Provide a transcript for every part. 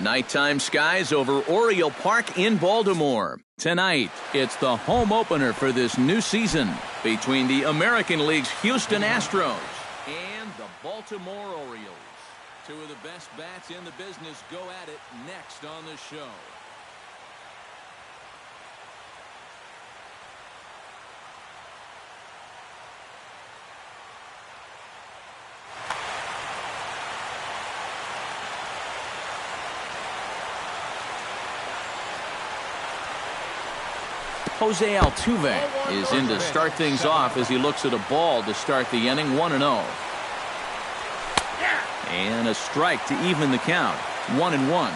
Nighttime skies over Oriole Park in Baltimore. Tonight, it's the home opener for this new season between the American League's Houston Astros and the Baltimore Orioles. Two of the best bats in the business go at it next on the show. Jose Altuve is in to start things off as he looks at a ball to start the inning, 1-0. And a strike to even the count, 1-1.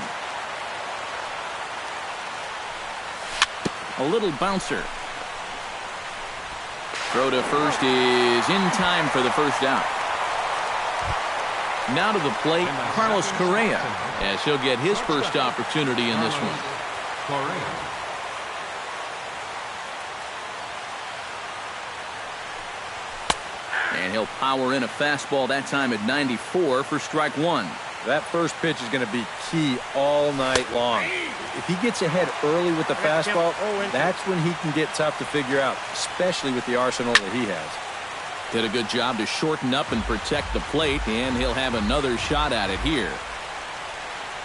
A little bouncer. Throw to first is in time for the first out. Now to the plate, Carlos Correa, as he'll get his first opportunity in this one. And he'll power in a fastball that time at 94 for strike one. That first pitch is going to be key all night long. If he gets ahead early with the fastball, that's when he can get tough to figure out, especially with the arsenal that he has. Did a good job to shorten up and protect the plate, and he'll have another shot at it here.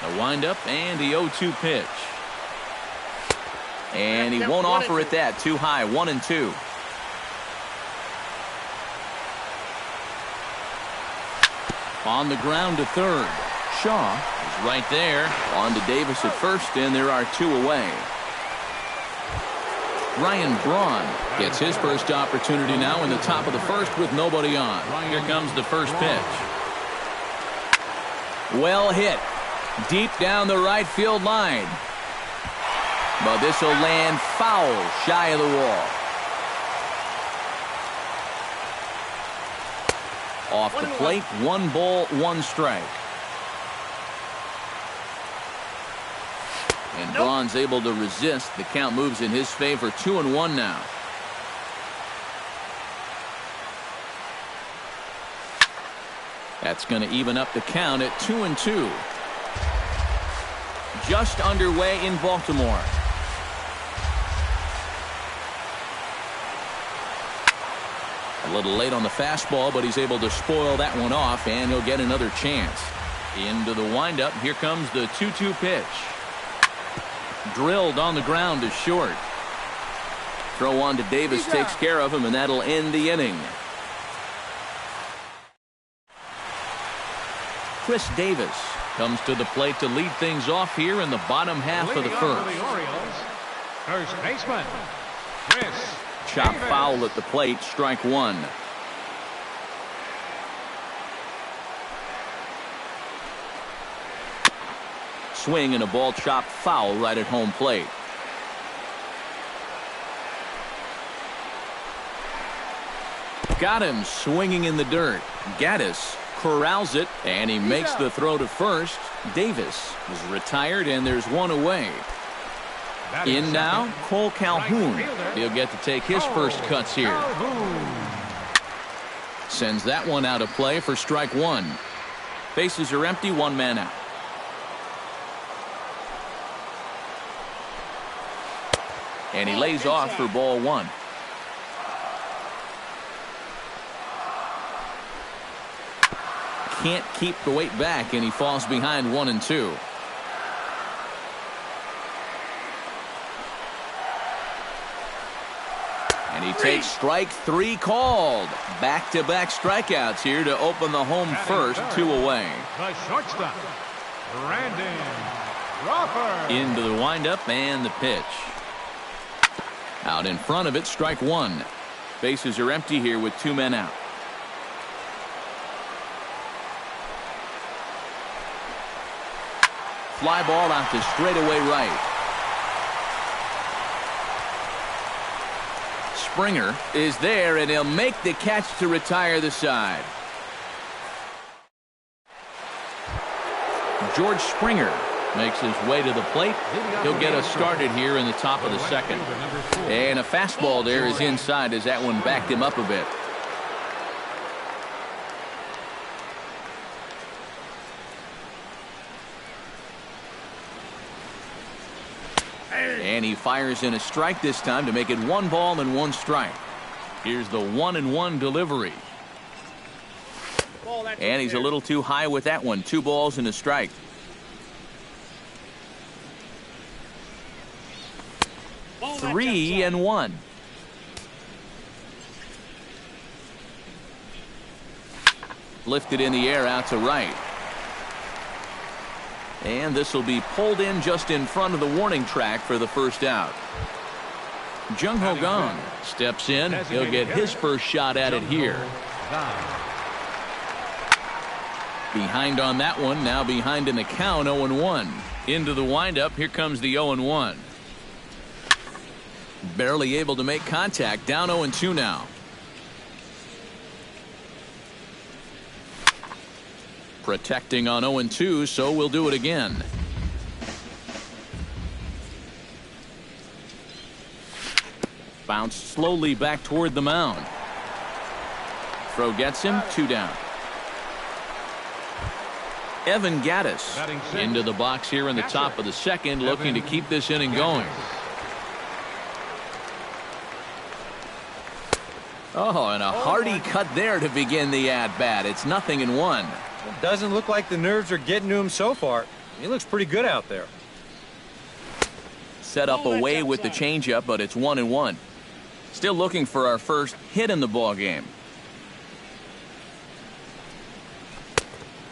The windup and the 0-2 pitch. And he won't offer it that. Too high, 1-2. On the ground to third. Shaw is right there. On to Davis at first, and there are two away. Ryan Braun gets his first opportunity now in the top of the first with nobody on. Here comes the first pitch. Well hit. Deep down the right field line. But this will land foul shy of the wall. Off the plate, 1 ball, 1 strike. And Braun's able to resist. The count moves in his favor, 2-1 now. That's going to even up the count at 2-2. Just underway in Baltimore. A little late on the fastball, but he's able to spoil that one off, and he'll get another chance. Into the windup. Here comes the 2-2 pitch. Drilled on the ground to short. Throw on to Davis takes care of him, and that'll end the inning. Chris Davis comes to the plate to lead things off here in the bottom half of the first. First baseman, Chris. Chop foul at the plate, strike one. Swing and a ball chopped foul right at home plate. Got him swinging in the dirt. Gaddis corrals it, and he makes the throw to first. Davis is retired, and there's one away. In now, Cole Calhoun. He'll get to take his first cuts here. Sends that one out of play for strike one. Bases are empty, 1 man out. And he lays off for ball one. Can't keep the weight back, and he falls behind 1-2. And he takes strike three called. Back-to-back strikeouts here to open the home first, 2 away. The shortstop, Brandon Crawford. Into the windup and the pitch. Out in front of it, strike one. Bases are empty here with 2 men out. Fly ball out to straightaway right. Springer is there, and he'll make the catch to retire the side. George Springer makes his way to the plate. He'll get us started here in the top of the second. And a fastball there is inside as that one backed him up a bit. And he fires in a strike this time to make it 1 ball and 1 strike. Here's the 1-1 delivery. And he's a little too high with that one. 2 balls and a strike. Three and 1. Lifted in the air out to right. And this will be pulled in just in front of the warning track for the first out. Jung-Ho Kang steps in. He'll get his first shot at it here. Behind on that one. Now behind in the count. 0-1. Into the windup. Here comes the 0-1. Barely able to make contact. Down 0-2 now. Protecting on 0-2, so we'll do it again. Bounced slowly back toward the mound. Throw gets him. 2 down. Evan Gattis into the box here in the top of the second, looking to keep this inning going. Oh, and a hearty cut there to begin the at-bat. It's 0-1. It doesn't look like the nerves are getting to him so far. He looks pretty good out there. Set up away with the changeup, but it's 1-1. Still looking for our first hit in the ball game.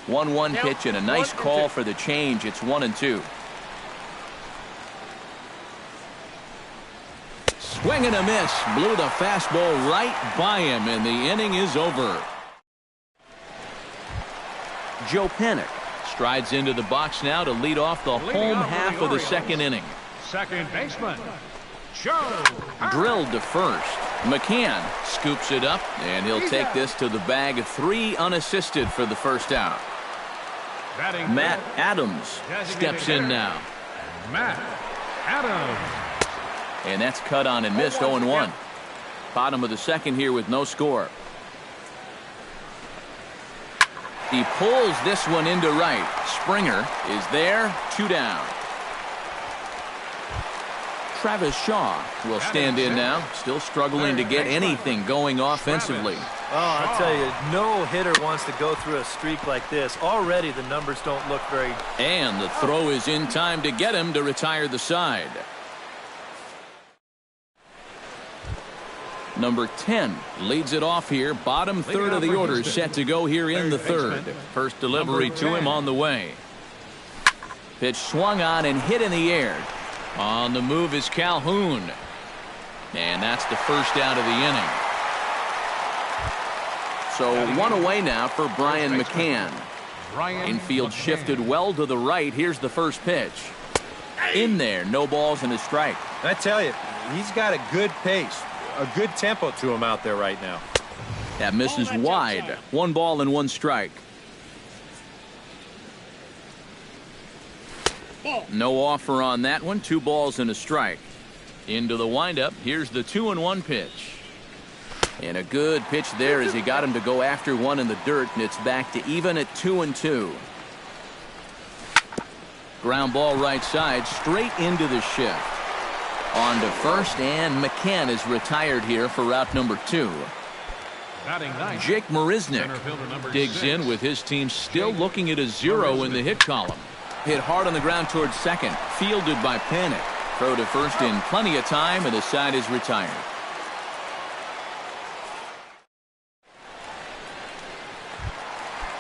1-1 pitch and a nice call for the change. It's 1-2. Swing and a miss. Blew the fastball right by him, and the inning is over. Joe Panik strides into the box now to lead off the home half of the second inning. Second baseman, Joe. Drilled to first. McCann scoops it up, and he'll take this to the bag. 3 unassisted for the first out. Matt Adams steps in now. Matt Adams. And that's cut on and missed. 0-1. Bottom of the second here with no score. He pulls this one into right. Springer is there. 2 down. Travis Shaw will stand in now. Still struggling to get anything going offensively. Oh, I'll tell you, no hitter wants to go through a streak like this. Already the numbers don't look very... And the throw is in time to get him to retire the side. Number 10 leads it off here. Bottom third of the order set to go here in the third. First delivery to him on the way. Pitch swung on and hit in the air. On the move is Calhoun. And that's the first out of the inning. So 1 away now for Brian McCann. Infield shifted well to the right. Here's the first pitch. In there. No balls and a strike. I tell you, he's got a good pace. A good tempo to him out there right now. That misses wide. 1 ball and 1 strike. No offer on that one. 2 balls and a strike. Into the windup. Here's the 2-1 pitch. And a good pitch there as he got him to go after one in the dirt, and it's back to even at 2-2. Ground ball right side, straight into the shift. On to first, and McCann is retired here for route number 2. Jake Marisnick digs in with his team still looking at a 0 in the hit column. Hit hard on the ground towards second, fielded by Panik. Throw to first in plenty of time, and the side is retired.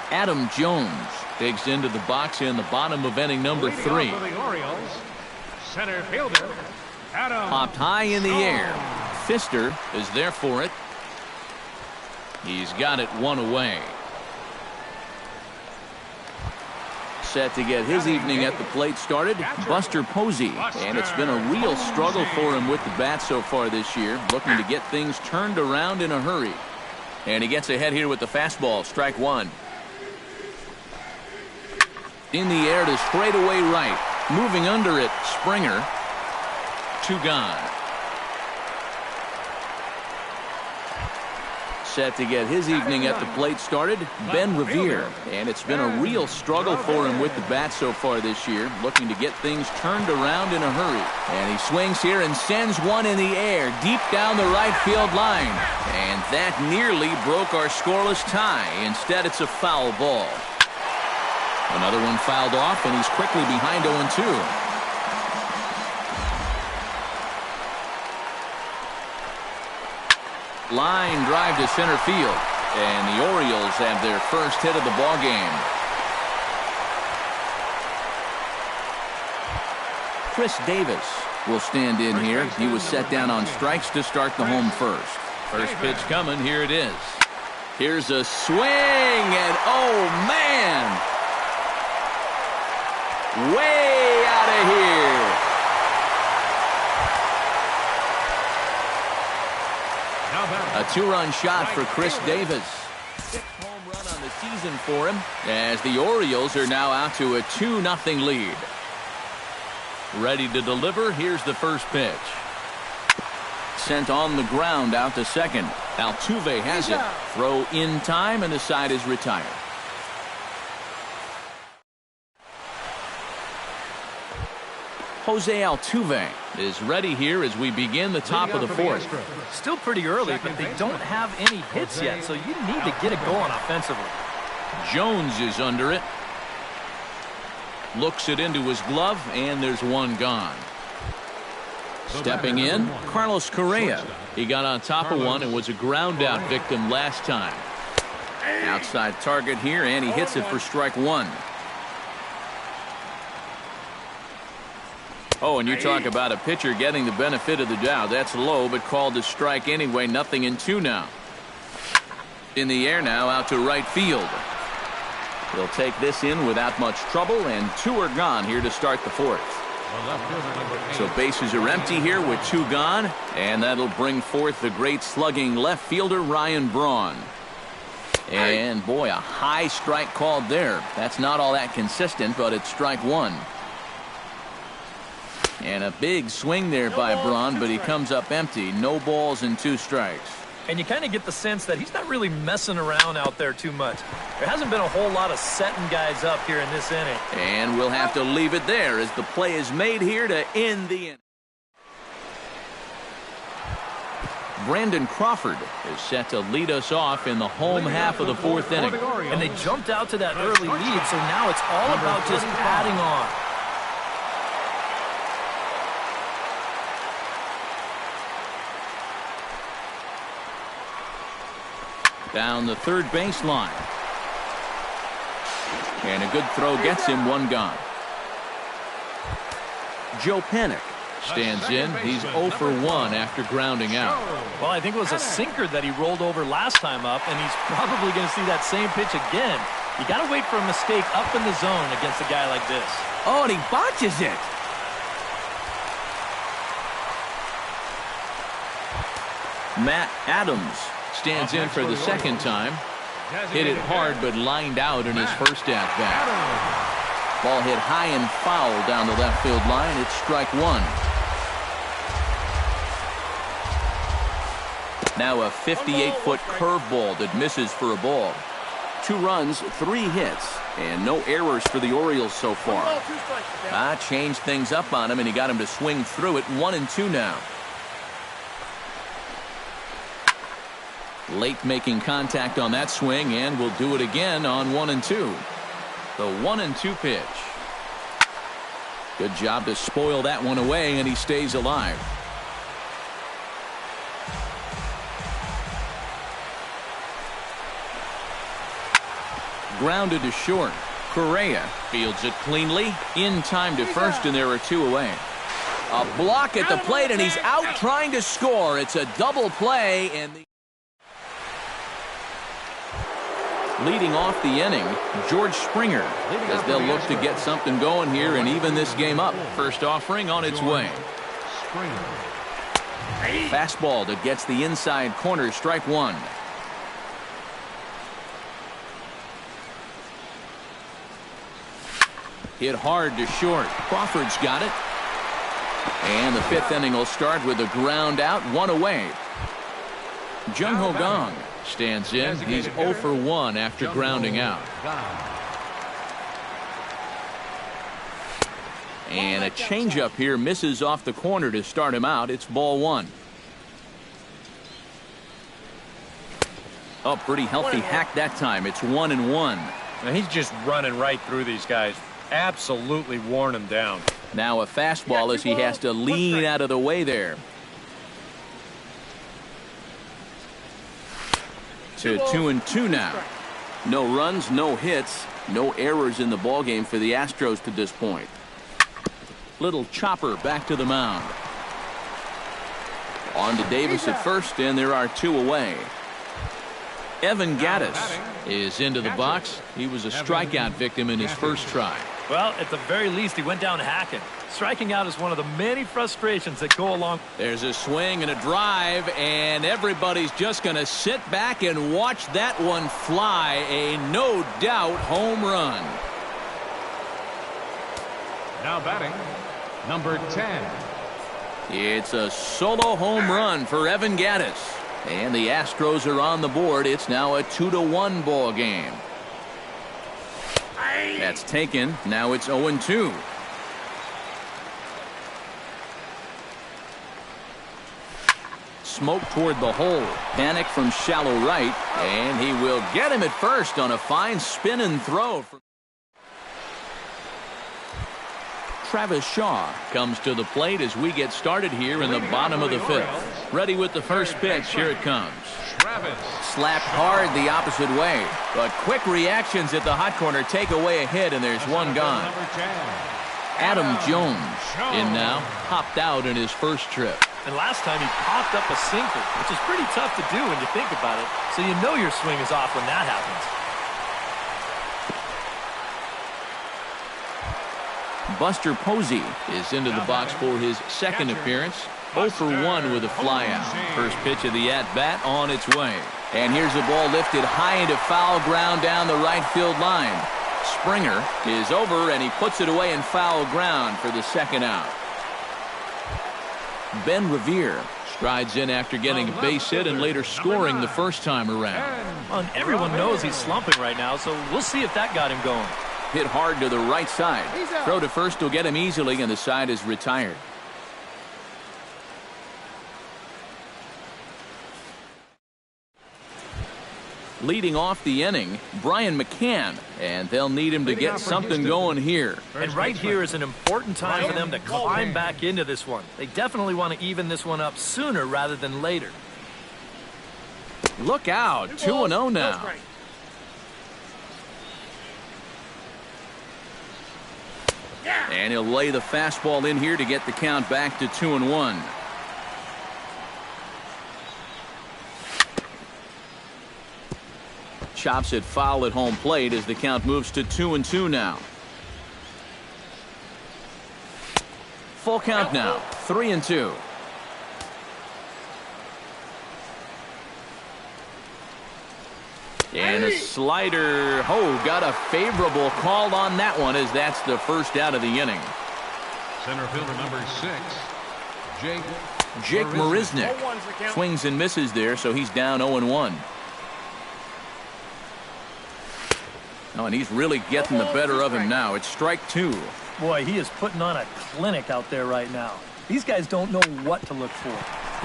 Adam Jones digs into the box in the bottom of inning number 3. Center fielder, Adam. Popped high in the air. Pfister is there for it. He's got it 1 away. Set to get his evening at the plate started, Buster Posey. And it's been a real struggle for him with the bat so far this year, looking to get things turned around in a hurry. And he gets ahead here with the fastball, strike 1. In the air to straightaway right. Moving under it, Springer. 2 gone. set to get his evening at the plate started, Ben Revere. And it's been a real struggle for him with the bat so far this year, looking to get things turned around in a hurry. And he swings here and sends one in the air, deep down the right field line. And that nearly broke our scoreless tie. Instead, it's a foul ball. Another one fouled off, and he's quickly behind 0-2. Line drive to center field, and the Orioles have their first hit of the ball game. Chris Davis will stand in here. He was set down on strikes to start the home first. First pitch coming. Here it is. Here's a swing, and oh man, way out of here. A two-run shot for Chris Davis. Sixth home run on the season for him, as the Orioles are now out to a 2-0 lead. Ready to deliver. Here's the first pitch. Sent on the ground out to second. Altuve has it. Throw in time, and the side is retired. Jose Altuve is ready here as we begin the top of the fourth. Still pretty early, but they don't have any hits yet, so you need to get it going offensively. Jones is under it. Looks it into his glove, and there's one gone. Stepping in, Carlos Correa. He got on top of one and was a ground out victim last time. Outside target here, and he hits it for strike one. Oh, and you talk about a pitcher getting the benefit of the doubt. That's low, but called a strike anyway. 0-2 now. In the air now, out to right field. He'll take this in without much trouble, and two are gone here to start the fourth. So bases are empty here with two gone, and that'll bring forth the great slugging left fielder Ryan Braun. And boy, a high strike called there. That's not all that consistent, but it's strike one. And a big swing there by Braun, but he comes up empty. No balls and two strikes. And you kind of get the sense that he's not really messing around out there too much. There hasn't been a whole lot of setting guys up here in this inning. And we'll have to leave it there as the play is made here to end the inning. Brandon Crawford is set to lead us off in the home half of the fourth inning. And they jumped out to that early lead, so now it's all about just adding on. Down the third baseline. And a good throw gets him one gone. Joe Panik stands in. He's 0 for 1 after grounding out. Well, I think it was a sinker that he rolled over last time up, and he's probably going to see that same pitch again. You got to wait for a mistake up in the zone against a guy like this. Oh, and he botches it. Matt Adams stands in for the second time. Hit it hard, but lined out in his first at-bat. Ball hit high and foul down the left field line. It's strike one. Now a 58-foot curveball that misses for a ball. 2 runs, 3 hits, and no errors for the Orioles so far. Changed things up on him, and he got him to swing through it. 1-2 now. Late making contact on that swing, and will do it again on 1-2. The 1-2 pitch. Good job to spoil that one away, and he stays alive. Grounded to short. Correa fields it cleanly. In time to first, and there are 2 away. A block at the plate, and he's out trying to score. It's a double play, and leading off the inning, George Springer, as they'll look to get something going here and even this game up. First offering on its way. Fastball that gets the inside corner, strike one. Hit hard to short. Crawford's got it. And the 5th inning will start with a ground out, 1 away. Jung Ho Gong stands in. He's 0 for 1 after grounding out. And a changeup here misses off the corner to start him out. It's ball 1. Oh, pretty healthy hack that time. It's 1-1. Now he's just running right through these guys. Absolutely worn them down. Now a fastball as he has to lean out of the way there. To 2-2 now. No runs, no hits, no errors in the ballgame for the Astros to this point. Little chopper back to the mound. On to Davis at first, and there are 2 away. Evan Gattis is into the box. He was a strikeout victim in his first try. Well, at the very least, he went down hacking. Striking out is one of the many frustrations that go along. There's a swing and a drive, and everybody's just going to sit back and watch that one fly. A no-doubt home run. Now batting, number 10. It's a solo home run for Evan Gattis. And the Astros are on the board. It's now a 2-1 ball game. That's taken. Now it's 0-2. Smoke toward the hole. Panic from shallow right. And he will get him at first on a fine spin and throw. Travis Shaw comes to the plate as we get started here in the bottom of the 5th. Ready with the first pitch. Here it comes. Slapped hard the opposite way. But quick reactions at the hot corner take away a hit, and there's one gone. Adam Jones in now. Hopped out in his first trip. And last time he popped up a sinker, which is pretty tough to do when you think about it. So you know your swing is off when that happens. Buster Posey is into the box for his second appearance. 0 for 1 with a flyout. First pitch of the at-bat on its way. And here's a ball lifted high into foul ground down the right field line. Springer is over, and he puts it away in foul ground for the second out. Ben Revere strides in after getting a base hit and later scoring the first time around. Well, and everyone knows he's slumping right now, so we'll see if that got him going. Hit hard to the right side. Throw to first will get him easily, and the side is retired. Leading off the inning, Brian McCann, and they'll need him to get something going here. And right here is an important time for them to climb back into this one. They definitely want to even this one up sooner rather than later. Look out, 2-0 now. And he'll lay the fastball in here to get the count back to 2-1. Chops it foul at home plate as the count moves to 2-2 now. Full count now, 3-2. And a slider. Oh, got a favorable call on that one as that's the first out of the inning. Center fielder number 6, Jake Marisnick swings and misses there, so he's down 0-1. Oh, and he's really getting the better of him now. It's strike 2. Boy, he is putting on a clinic out there right now. These guys don't know what to look for.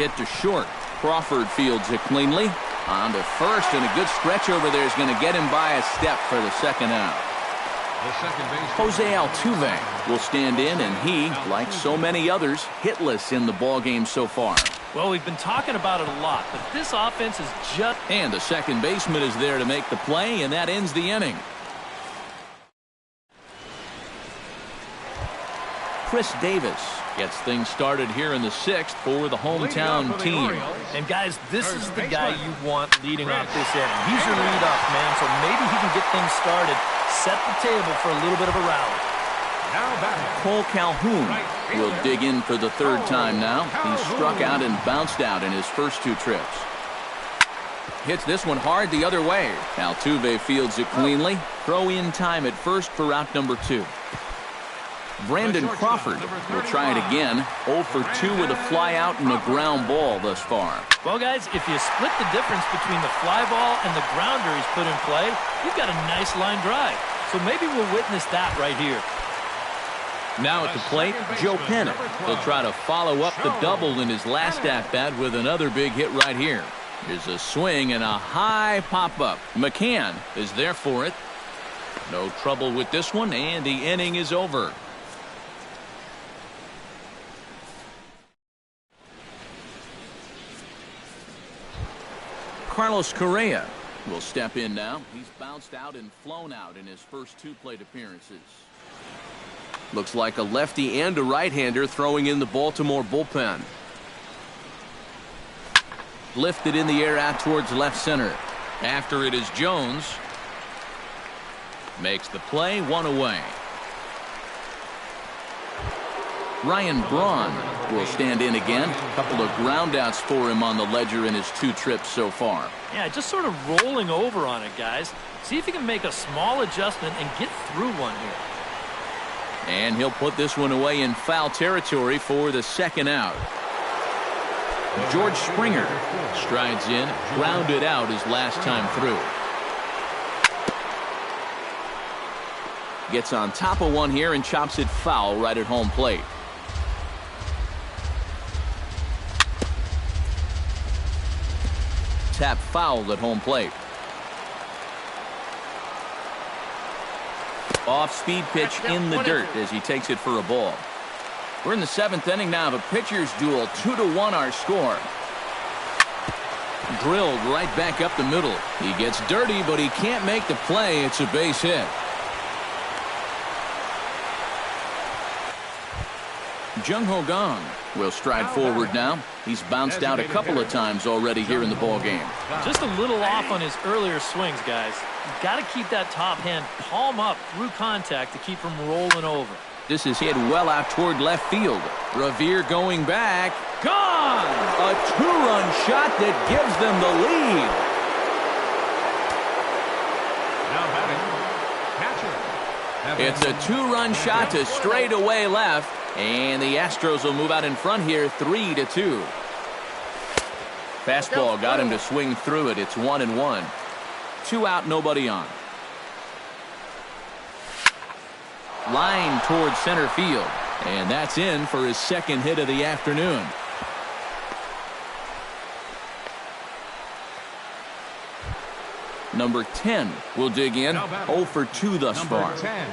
Hit to short. Crawford fields it cleanly. On to first, and a good stretch over there is going to get him by a step for the second out. Jose Altuve will stand in, and he, like so many others, hitless in the ballgame so far. Well, we've been talking about it a lot, but this offense is just... And the second baseman is there to make the play, and that ends the inning. Chris Davis gets things started here in the 6th for the hometown team. And guys, this is the guy you want leading off this inning. He's your leadoff man, so maybe he can get things started, set the table for a little bit of a rally. Cole Calhoun will dig in for the third time now. He struck out and bounced out in his first 2 trips. Hits this one hard the other way. Altuve fields it cleanly. Throw in time at first for out number 2. Brandon Crawford will try it again. 0 for 2 with a fly out and a ground ball thus far. Well, guys, if you split the difference between the fly ball and the grounder he's put in play, you've got a nice line drive. So maybe we'll witness that right here. Now at the plate, Joe Pennant. He'll try to follow up the double in his last at-bat with another big hit right here. Here's a swing and a high pop-up. McCann is there for it. No trouble with this one, and the inning is over. Carlos Correa will step in now. He's bounced out and flown out in his first 2 plate appearances. Looks like a lefty and a right-hander throwing in the Baltimore bullpen. Lifted in the air out towards left center. After it is Jones. Makes the play, 1 away. Ryan Braun will stand in again. A couple of groundouts for him on the ledger in his 2 trips so far. Yeah, just sort of rolling over on it, guys. See if he can make a small adjustment and get through one here. And he'll put this one away in foul territory for the second out. George Springer strides in, grounded out his last time through. Gets on top of one here and chops it foul right at home plate. Tap foul at home plate. Off-speed pitch in the dirt as he takes it for a ball. We're in the 7th inning now of a pitcher's duel. 2-1 our score. Drilled right back up the middle. He gets dirty, but he can't make the play. It's a base hit. Jung Ho Gong will stride forward now. He's bounced out a couple of times already here in the ball game. Just a little off on his earlier swings, guys. You've got to keep that top hand palm up through contact to keep from rolling over. This is hit well out toward left field. Revere going back. Gone! A 2-run shot that gives them the lead. Now batting, catcher. It's a 2-run shot to straightaway left. And the Astros will move out in front here 3-2. Fastball got him to swing through it. It's 1-1. 2 out, nobody on. Line towards center field. And that's in for his second hit of the afternoon. Number 10 will dig in. 0 for 2 thus far. 10.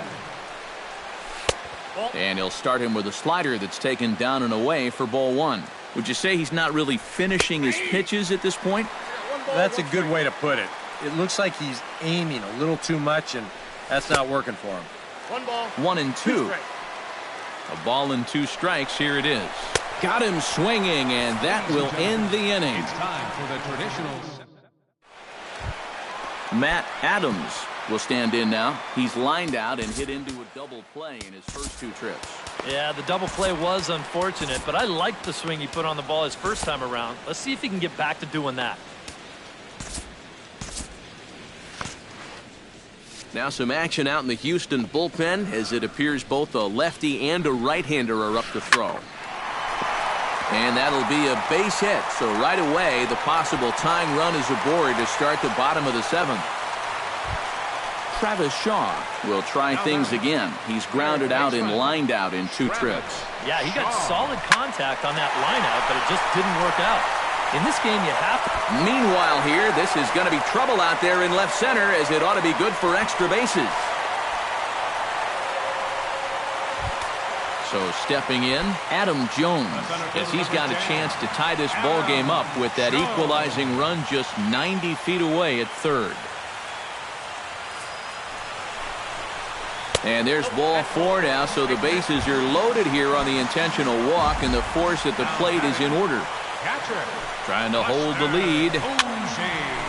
And he'll start him with a slider that's taken down and away for ball 1. Would you say he's not really finishing his pitches at this point? That's a good way to put it. It looks like he's aiming a little too much, and that's not working for him. 1 ball. 1-2. A ball and 2 strikes. Here it is. Got him swinging, and that will end the inning. It's time for the traditional. Matt Adams will stand in now. He's lined out and hit into a double play in his first 2 trips. Yeah, the double play was unfortunate, but I liked the swing he put on the ball his first time around. Let's see if he can get back to doing that. Now some action out in the Houston bullpen as it appears both a lefty and a right-hander are up to throw. And that'll be a base hit. So right away, the possible tying run is aboard to start the bottom of the 7th. Travis Shaw will try things again. He's grounded out and lined out in 2 trips. Yeah, he got solid contact on that line out, but it just didn't work out. In this game, you have to. Meanwhile here, this is going to be trouble out there in left center as it ought to be good for extra bases. So stepping in, Adam Jones, as he's got a chance to tie this ball game up with that equalizing run just 90 feet away at third. And there's ball 4 now, so the bases are loaded here on the intentional walk, and the force at the plate is in order. Trying to hold the lead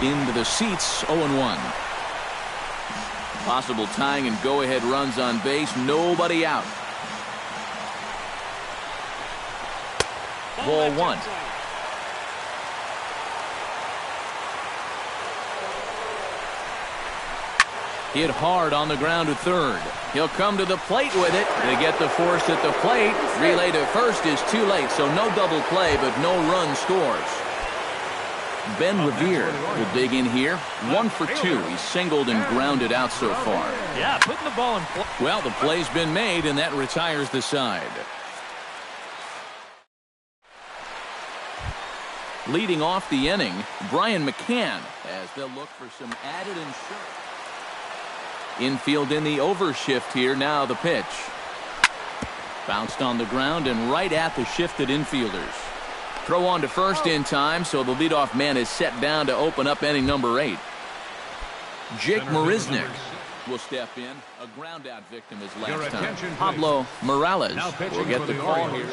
into the seats. 0-1. Possible tying and go-ahead runs on base. Nobody out. Ball 1. Hit hard on the ground to third. He'll come to the plate with it. They get the force at the plate. Relay to first is too late, so no double play, but no run scores. Ben Revere will dig in here. 1 for 2. He's singled and grounded out so far. Yeah, putting the ball in play. Well, the play's been made, and that retires the side. Leading off the inning, Brian McCann, as they'll look for some added insurance. Infield in the overshift here. Now the pitch. Bounced on the ground and right at the shifted infielders. Throw on to first in time, so the leadoff man is set down to open up inning number 8. Jake Marisnik will step in. A ground out victim his last time. Pablo Morales will get the call here.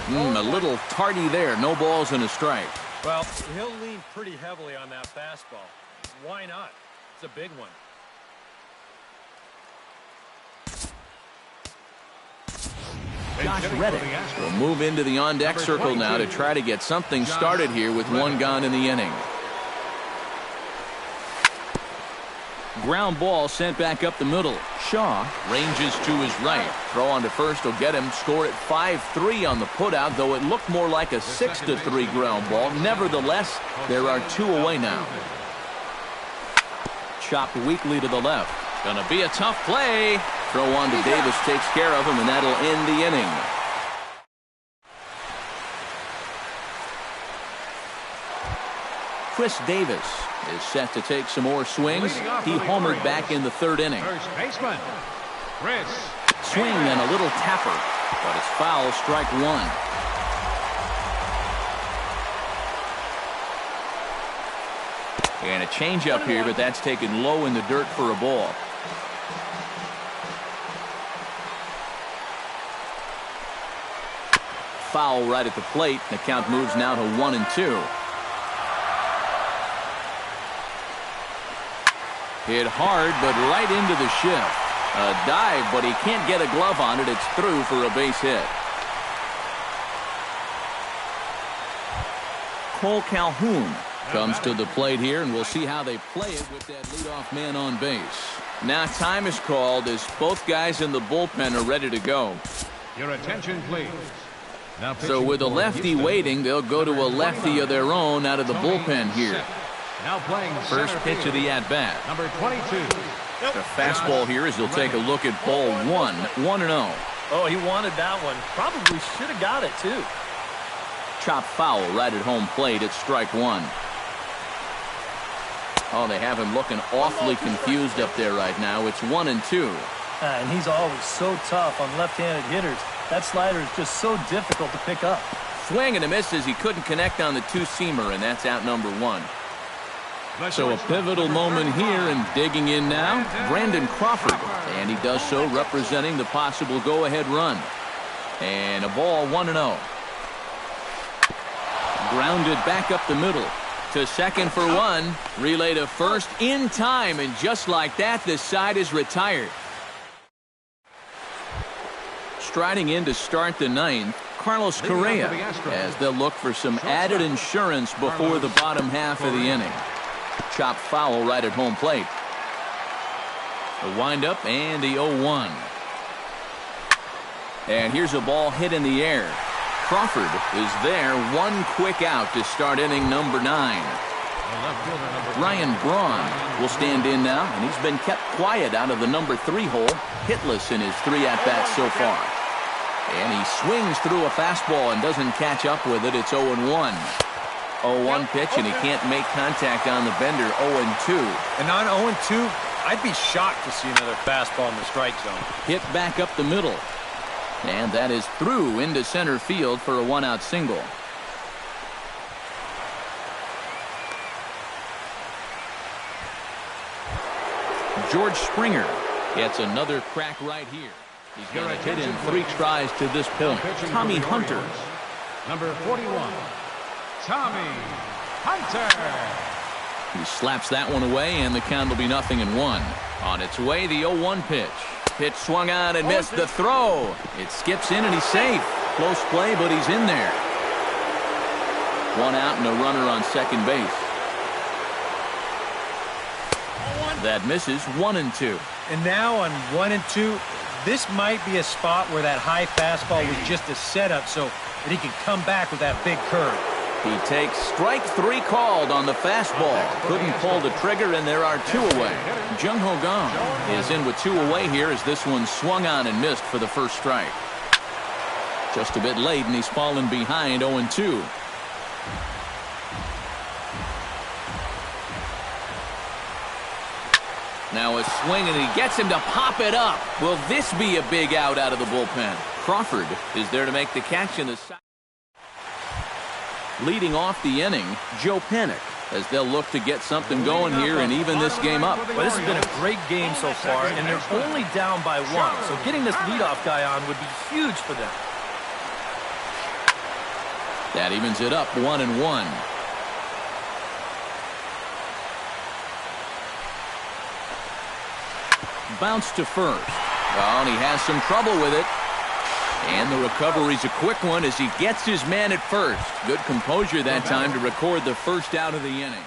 A little tardy there. No balls and a strike. Well, he'll lean pretty heavily on that fastball. Why not? It's a big one. Josh Reddick will move into the on-deck circle now to try to get something started here with one gone in the inning. Ground ball sent back up the middle. Shaw ranges to his right. Throw on to first will get him. Score at 5-3 on the putout, though it looked more like a 6-3 ground ball. Nevertheless, there are 2 away now. Chopped weakly to the left. Gonna be a tough play. Throw on to Davis takes care of him, and that'll end the inning. Chris Davis is set to take some more swings. He homered back in the 3rd inning. First baseman, Chris. Swing and a little tapper, but it's foul, strike 1. And a changeup here, but that's taken low in the dirt for a ball. Foul right at the plate. The count moves now to 1-2. Hit hard, but right into the shift. A dive, but he can't get a glove on it. It's through for a base hit. Cole Calhoun comes to the plate here, and we'll see how they play it with that leadoff man on base. Now time is called as both guys in the bullpen are ready to go. Your attention, please. Now so with a lefty waiting, they'll go to a lefty of their own out of the bullpen here. Now playing first pitch of the at-bat. Number 22. The fastball here as he'll take a look at ball 1. 1-0. Oh, he wanted that one. Probably should have got it, too. Chopped foul right at home plate at strike 1. Oh, they have him looking awfully confused up there right now. It's 1-2. And he's always so tough on left-handed hitters. That slider is just so difficult to pick up. Swing and a miss as he couldn't connect on the 2-seamer, and that's out number 1. So a pivotal moment here, and digging in now, Brandon Crawford. And he does so representing the possible go-ahead run. And a ball 1-0. Grounded back up the middle. To second for 1. Relay to first in time, and just like that, this side is retired. Striding in to start the 9th, Carlos Correa, as they'll look for some added insurance before the bottom half of the inning. Chopped foul right at home plate. The windup and the 0-1. And here's a ball hit in the air. Crawford is there. One quick out to start inning number 9. Ryan Braun will stand in now, and he's been kept quiet out of the number 3 hole, hitless in his 3 at-bats so far. And he swings through a fastball and doesn't catch up with it. It's 0-1. 0-1 pitch, and he can't make contact on the bender. 0-2. And on 0-2, I'd be shocked to see another fastball in the strike zone. Hit back up the middle. And that is through into center field for a 1-out single. George Springer gets another crack right here. He's going to hit in 3 tries to this point. Tommy Hunter. Number 41, Tommy Hunter. He slaps that one away, and the count will be 0-1. On its way, the 0-1 pitch. Pitch swung on and missed the throw. It skips in and he's safe. Close play, but he's in there. One out and a runner on second base. That misses 1-2. And now on 1-2, this might be a spot where that high fastball was just a setup so that he can come back with that big curve. He takes strike 3 called on the fastball. Couldn't pull the trigger, and there are 2 away. Jung Ho Gong is in with 2 away here as this one swung on and missed for the first strike. Just a bit late, and he's fallen behind 0-2. Now a swing, and he gets him to pop it up. Will this be a big out of the bullpen? Crawford is there to make the catch in the side. Leading off the inning, Joe Panic, as they'll look to get something going here and even this game up. Well, this has been a great game so far, and they're only down by 1. So getting this leadoff guy on would be huge for them. That evens it up 1-1. Bounce to first. Oh, and he has some trouble with it. And the recovery's a quick one as he gets his man at first. Good composure that time to record the first out of the inning.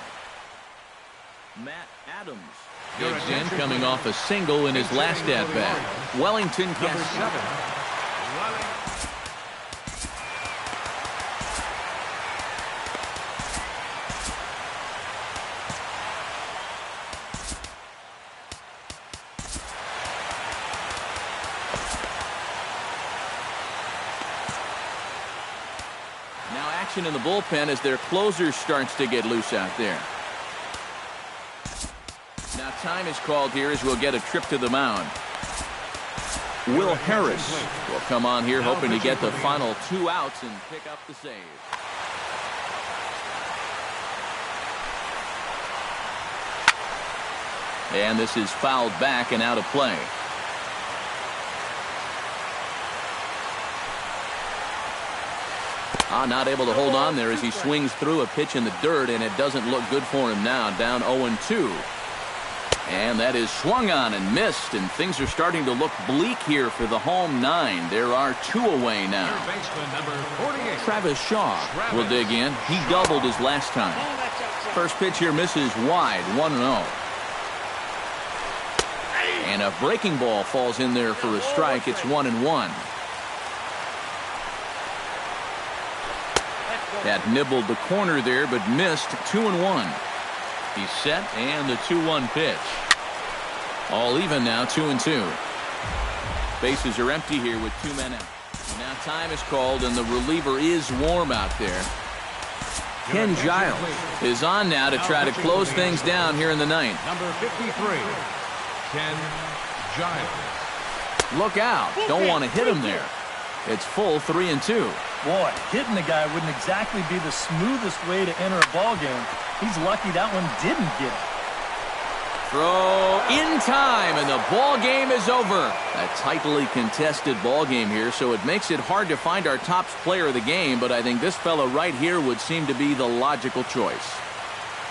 Matt Adams digs in, coming off a single in his last at-bat. Wellington Castillo. In the bullpen as their closer starts to get loose out there. Now time is called here as we'll get a trip to the mound. Will Harris will come on here hoping to get the final 2 outs and pick up the save. And this is fouled back and out of play. Not able to hold on there as he swings through a pitch in the dirt, and it doesn't look good for him now. Down 0-2. And that is swung on and missed, and things are starting to look bleak here for the home 9. There are 2 away now. Travis Shaw will dig in. He doubled his last time. First pitch here misses wide, 1-0. And a breaking ball falls in there for a strike. It's 1-1. That nibbled the corner there, but missed. 2-1. He's set, and the 2-1 pitch. All even now, 2-2. Bases are empty here with 2 men out. Now time is called, and the reliever is warm out there. Ken Giles is on now to try to close things down here in the 9th. Number 53, Ken Giles. Look out. Don't want to hit him there. It's full 3-2. Boy, hitting the guy wouldn't exactly be the smoothest way to enter a ball game. He's lucky that one didn't get it. Throw in time, and the ball game is over. A tightly contested ball game here, so it makes it hard to find our top player of the game, but I think this fella right here would seem to be the logical choice.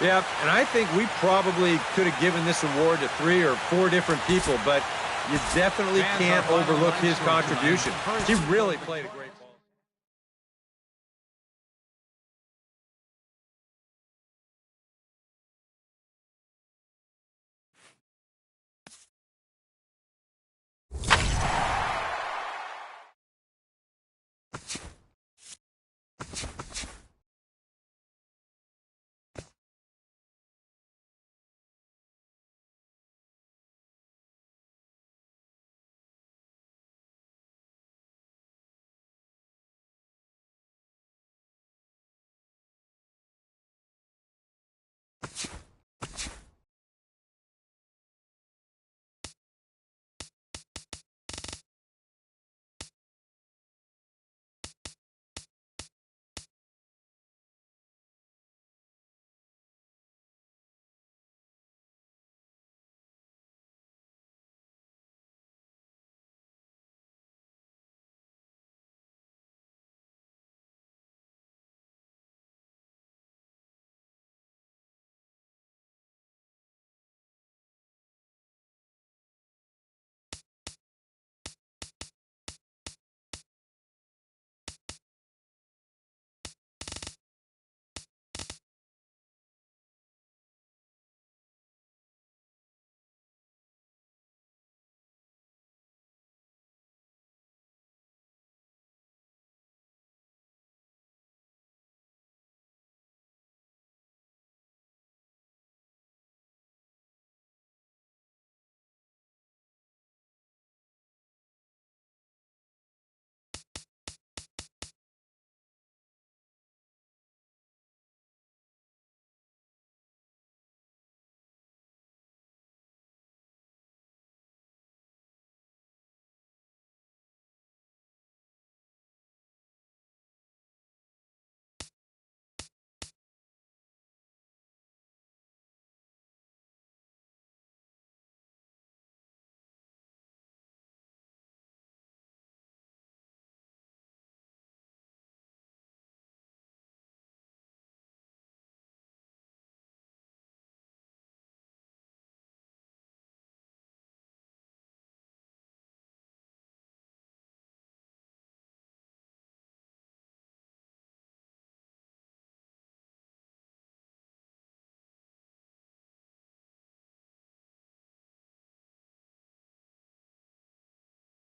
Yeah, and I think we probably could have given this award to 3 or 4 different people, but you definitely can't overlook his contribution. He really played a great